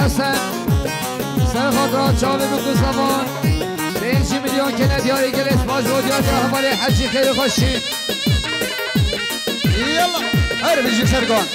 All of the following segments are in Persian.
حسن سر خاطرات چاوه بکو زمان 5 میلیون که ندیاری گلت باش و دیاری حوالی حجی خیلی خوشی يلا هرب يجي سرقان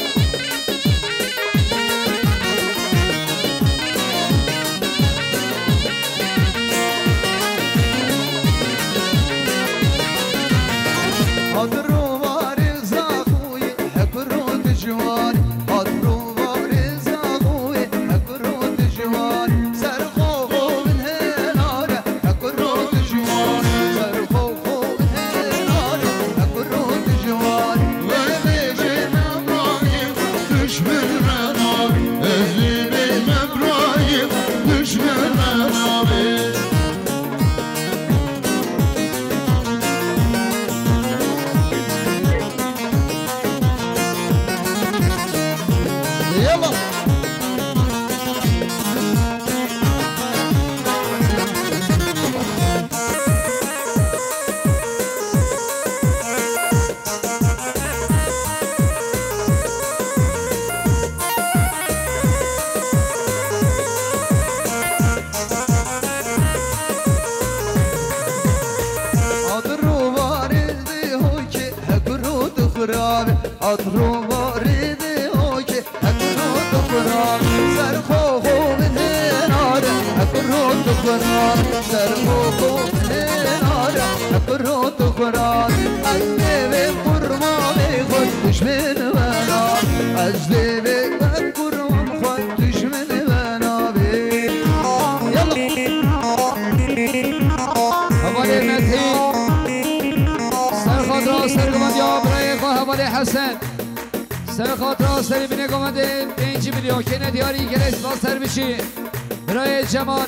حسن سر خاطر سری بینه گمده 5 میلیون که ندیاری گلش با سر بشی برای جمال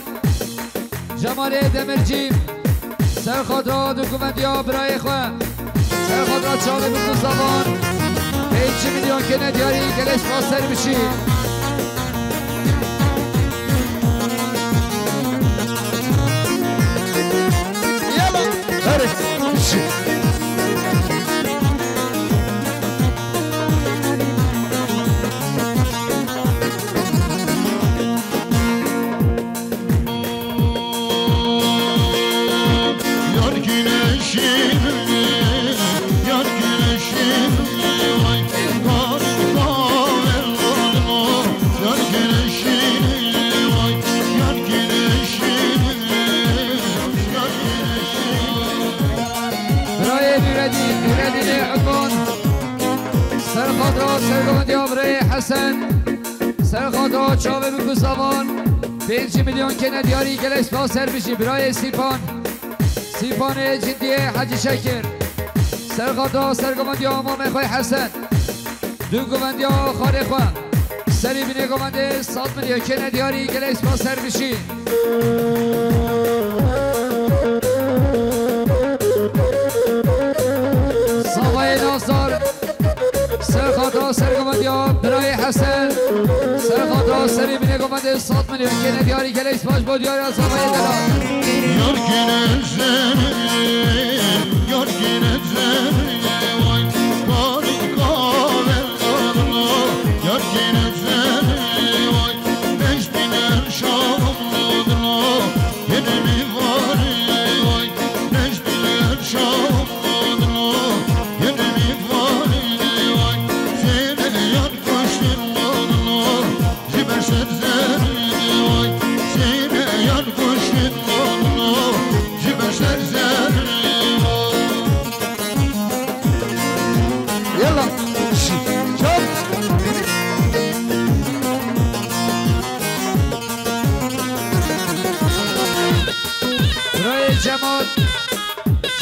دمرجی سر خاطر دکومنتی ها برای خواه سر خاطر چاله بکن زبان 5 میلیون که ندیاری گلش با سر بشی يلا هرب حسن سر خاطر چاوه بکو زبان 5 میلیون که ندیاری گلش با سر بشی برای سیپان جدی حجی شکر سر خاطر سرگمندی ها امام خواه حسن دو گمندی ها خاله خواه سری بینه گمنده 100 میلیون که ندیاری گلش با سر بشی ساقای ناصر سر خاطر سرگمندی ها برای حسن سر خاطر سری بینه گمنده 100 میلیون که ندیاری گلش باش با دیاری از آقای دلال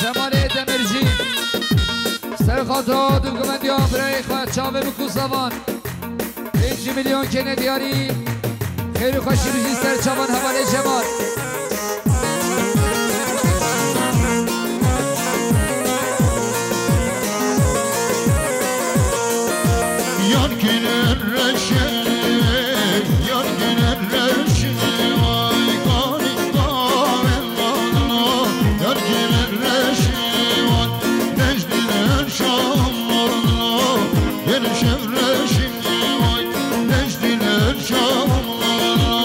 جمال دمرجی سر خاطر دکومنتی ها برای خواهد چاوه بکو زبان 5 میلیون که ندیاری خیلی خوشی بشی سر چاوان حواله جمال Şevreşim vay, necdiler şamlar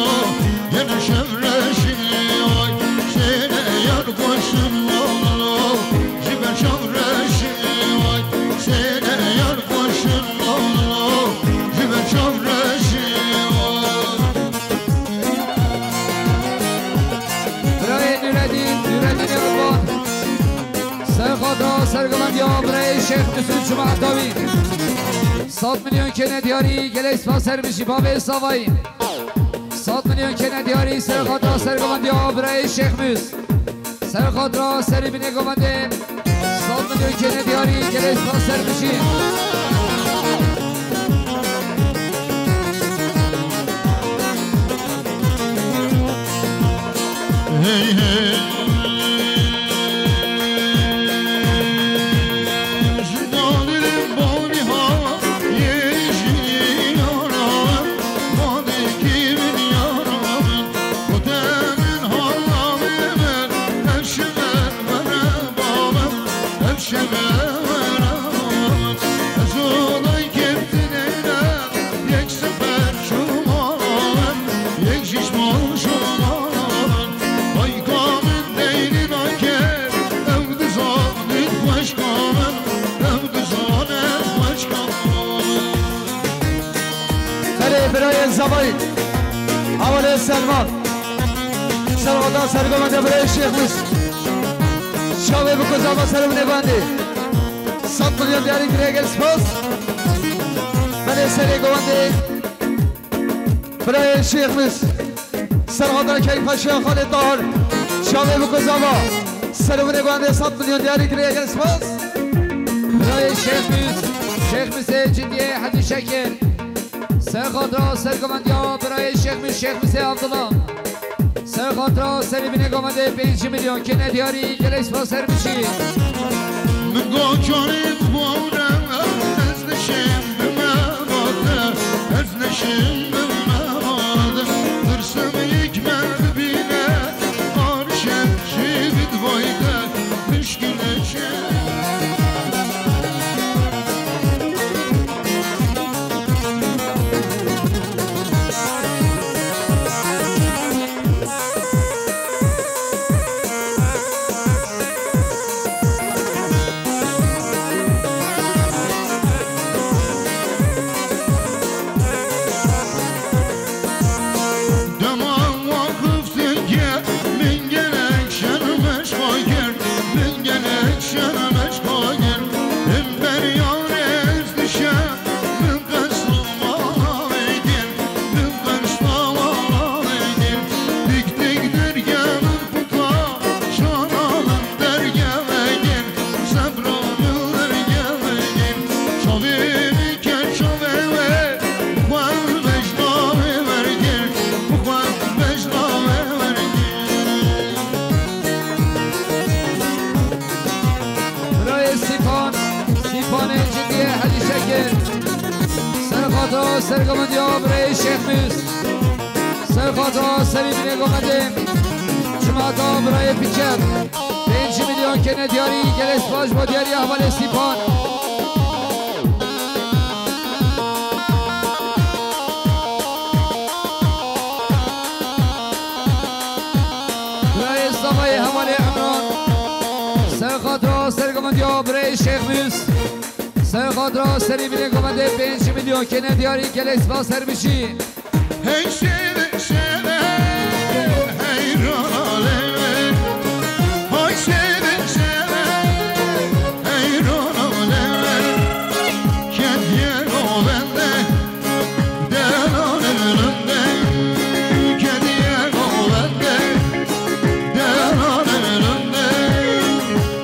سرخاطرا سرگمند یا برای شیخ مسعود شما احتاوی 100 میلیون که ندیاری گله اسفا سر بشی باب سوایی 100 میلیون که ندیاری سرخاطرا سرگمند یا برای شیخ مس سرخاطرا سری بینه گمنده 100 میلیون که ندیاری گله اسفا سر بشی hey hey برای زبایی حواله سلمان سرغدا سرگمنده برای شیخ مس شاوه بکو زبا سرمونه بانده 100 میلیون دیاری گریگل سپاس برای سری گوانده برای شیخ مس سرغدا که پاشا خالد دار شاوه بکو زبا سرمونه بانده 100 میلیون دیاری گریگل سپاس برای شیخ مس شیخ مس جدیه حدی شکر سرخاطرا سرگمندیا برای شیخ مس عبدالله سرخاطرا سری بینه گمنده 5 میلیون که ندیاری گله اسفا سر بشی منگو کنیم بودم از نشیم بمواده از نشیم بمواده درسم یک مرد بینه آرشم چی بدوایده مشکله چه سرگمندیا برای شیخ مس سرخاطرا سری بینه گمنده شما تا برای پیچر 5 میلیون که ندیاری گله اسفاش با دیاری احوال استیپان برای استامای حوال عمران سرخاطرا سرگمندیا برای شیخ مس سرخاطرا سری بینه گمنده 5 میلیون که ندیاری گله اسفا سر بشی hey şeve şeve hey rolale hey şeve şeve hey rolale kediye rolende delalelende kediye rolende delalelende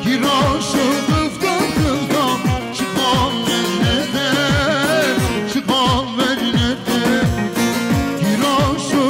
kiroşu kıftan kıftan çıkan mecnede çıkan mecnede Kiroşu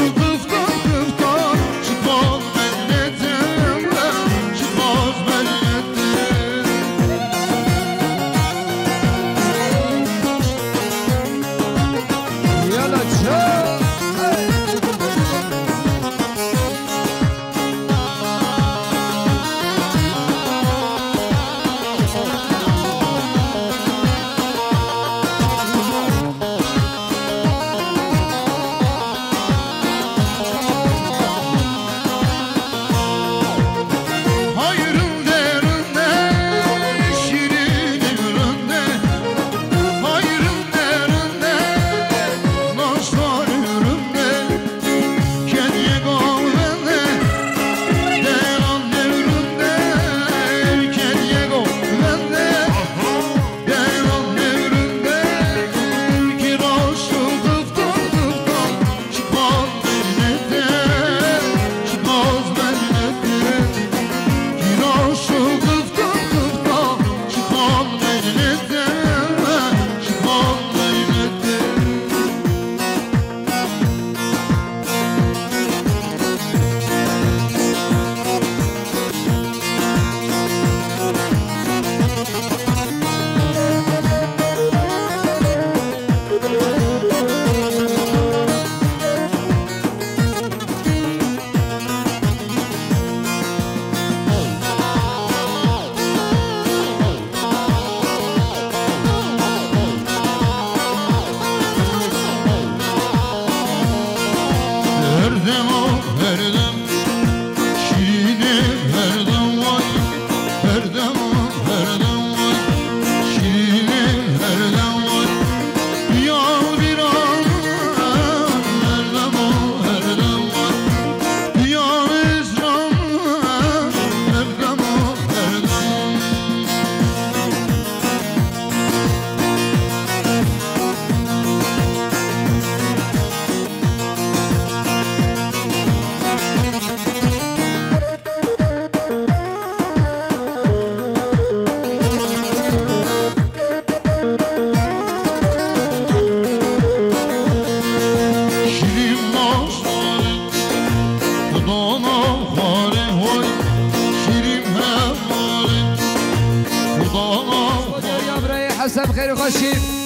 حسن خير خشيم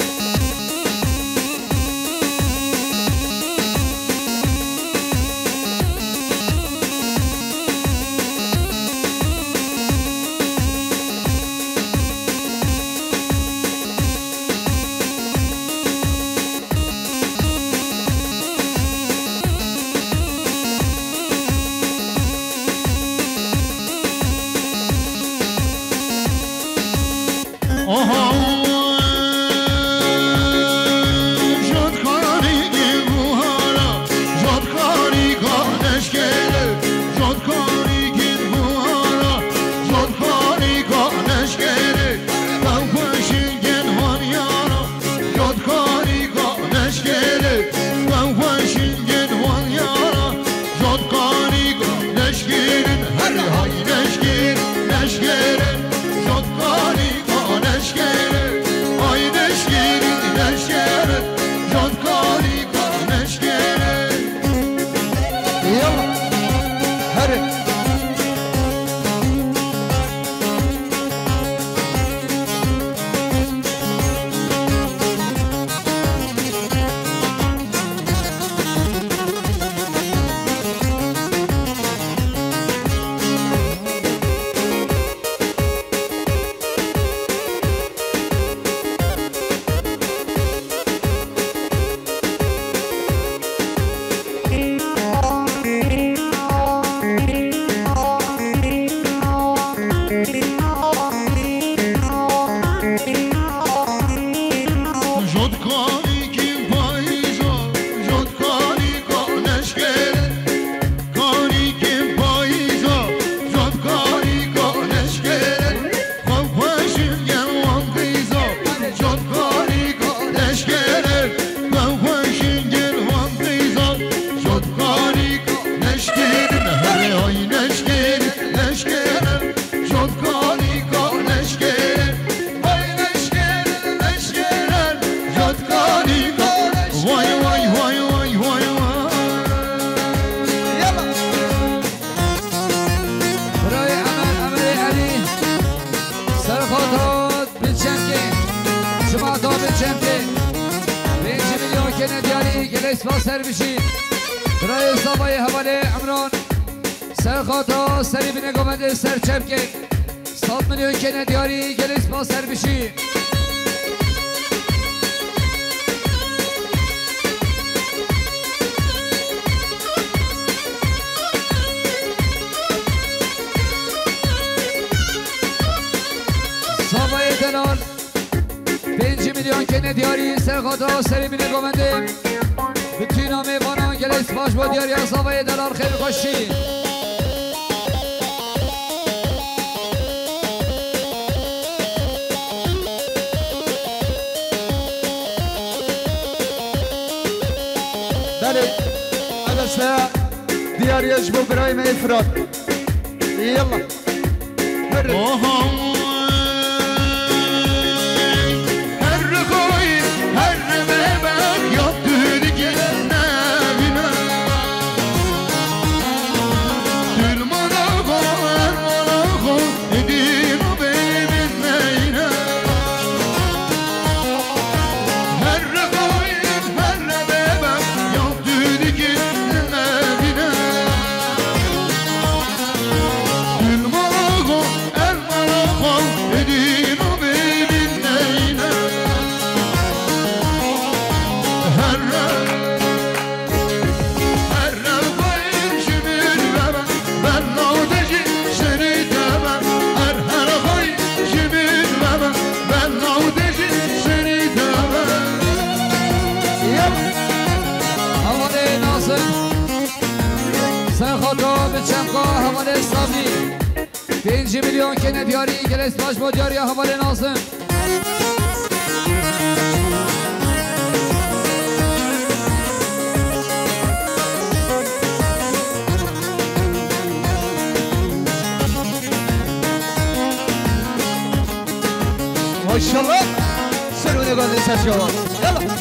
اسفا سر بشید برای صابای حواله عمران سر خاطا سری بینه گمنده سر چمکه 100 میلیون که ندیاری گل اسفا سر بشید صابای دلال 5 میلیون که ندیاری سر خاطا سری بینه گمنده بتوی نامه بانان گلیس باش با دیاری اصابه دلال خیلی خوشی بله الاسا دیاری اجبو برای ما افراد یلا چمکا حواله اسلامی 5 میلیون که ندیاری گلس باش با دیاری حواله نازم ماشاءالله سرونه گنده سر جوان یلا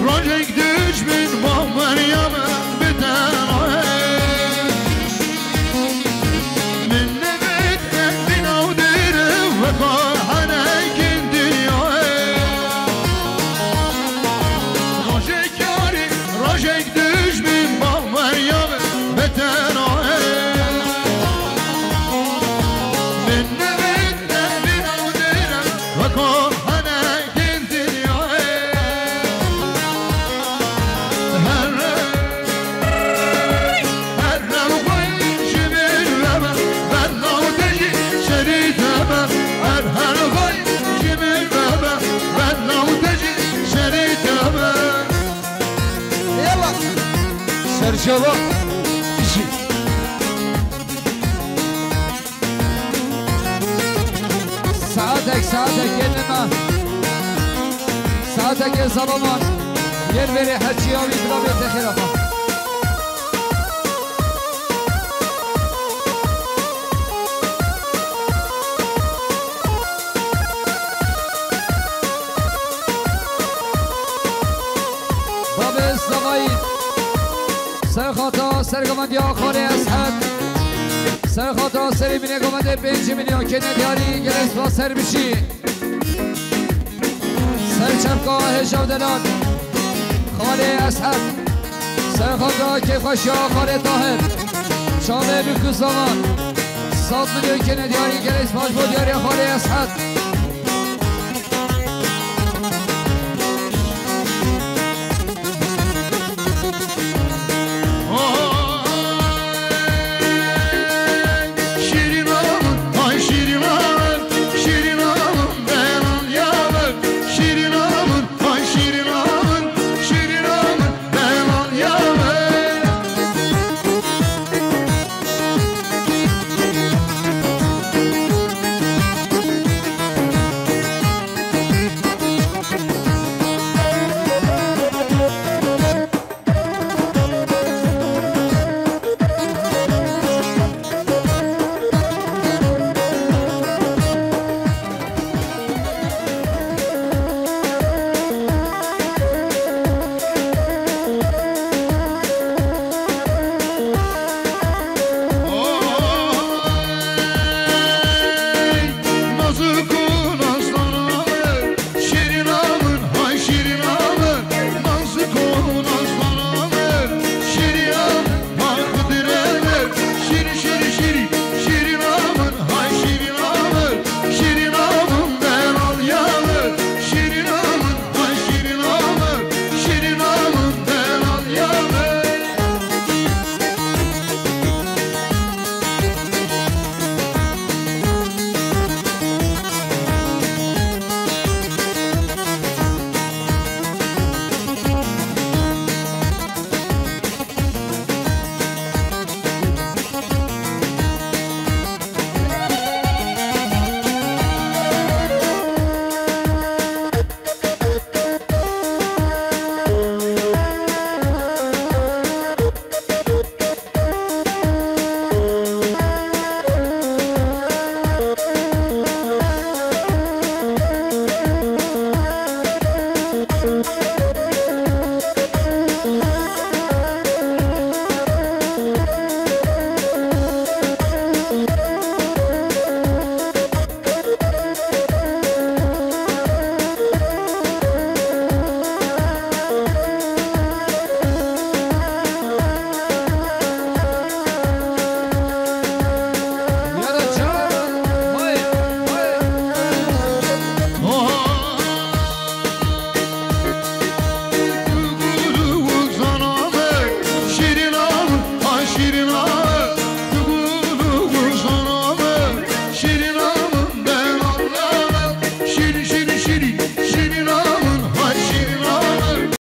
Rojek düşmün bu Meryem'e bir tane شبا بشی ساعتك يلما ساعتك يا صبمان يربري حجي يومي بلا بيت خلافه باب الزغايد سرخاتا سرگمند یا خاله اسحد سرخاتا سری بینه گمنده 5 میلیون که ندیاری گرست با سر بشی سرچمگاه شودلان خاله اسحد سرخاتا که خوشی خاله طاهر شامه بکوزامان 100 میلیون که ندیاری گرست باش با دیاری خاله اسحد